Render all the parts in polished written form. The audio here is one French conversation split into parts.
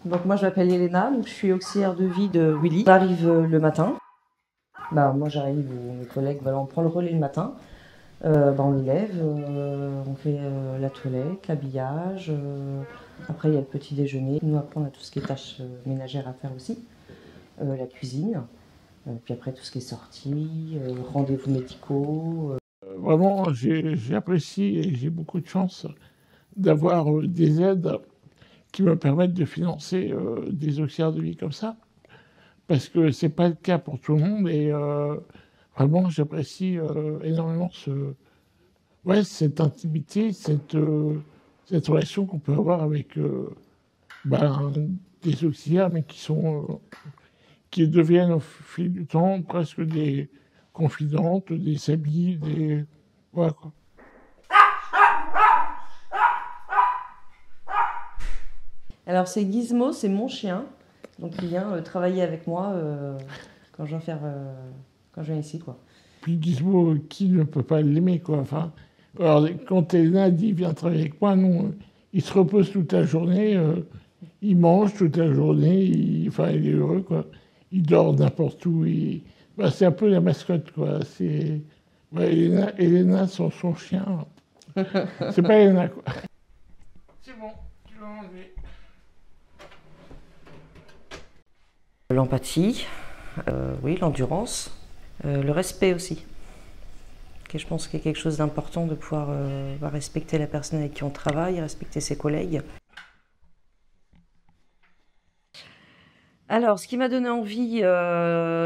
Donc moi je m'appelle Elena, donc je suis auxiliaire de vie de Willy. On arrive le matin. Moi j'arrive, mes collègues, voilà, on prend le relais le matin. On le lève, on fait la toilette, l'habillage. Après il y a le petit déjeuner. Nous après on a tout ce qui est tâches ménagères à faire aussi. La cuisine. Puis après tout ce qui est sortie, rendez-vous médicaux. Vraiment, j'apprécie et j'ai beaucoup de chance d'avoir des aides qui me permettent de financer des auxiliaires de vie comme ça. Parce que c'est pas le cas pour tout le monde et vraiment j'apprécie énormément cette intimité, cette relation qu'on peut avoir avec des auxiliaires, mais qui deviennent au fil du temps presque des confidentes, des amis, voilà quoi. Alors c'est Gizmo, c'est mon chien. Donc il vient travailler avec moi quand je viens ici, quoi. Puis Gizmo, qui ne peut pas l'aimer, quoi. Enfin, alors, quand Elena dit viens travailler avec moi, non, il se repose toute la journée, il mange toute la journée, il est heureux, quoi. Il dort n'importe où. C'est un peu la mascotte, quoi. Elena, son chien. C'est pas Elena, quoi. C'est bon, tu vas enlever. L'empathie, oui, l'endurance, le respect aussi. Je pense qu'il y a quelque chose d'important de pouvoir respecter la personne avec qui on travaille, respecter ses collègues. Alors, ce qui m'a donné envie,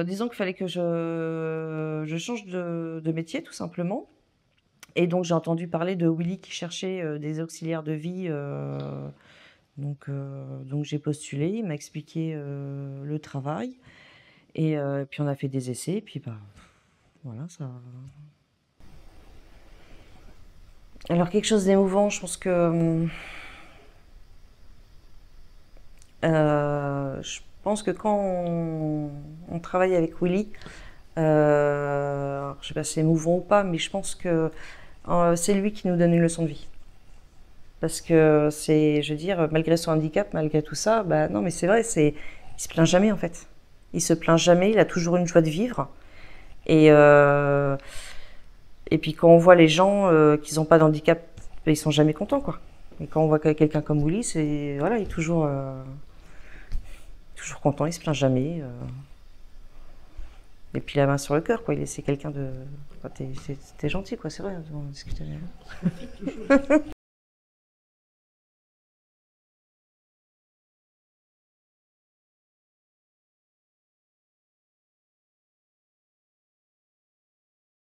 disons qu'il fallait que je change de métier, tout simplement. Et donc, j'ai entendu parler de Willy qui cherchait des auxiliaires de vie. Donc j'ai postulé, il m'a expliqué le travail. Et puis, on a fait des essais. Et puis, voilà, ça... Alors, quelque chose d'émouvant, je pense que... quand on travaille avec Willy, je sais pas si c'est émouvant ou pas, mais je pense que c'est lui qui nous donne une leçon de vie. Parce que je veux dire, malgré son handicap, malgré tout ça, non mais c'est vrai, il se plaint jamais en fait. Il se plaint jamais, il a toujours une joie de vivre. Et puis quand on voit les gens qui n'ont pas d'handicap, ils sont jamais contents, quoi. Et quand on voit quelqu'un comme Willy, voilà, il est toujours content, il se plaint jamais. Et puis la main sur le cœur, quoi. C'est quelqu'un de... T'es gentil, quoi, c'est vrai, on discutait.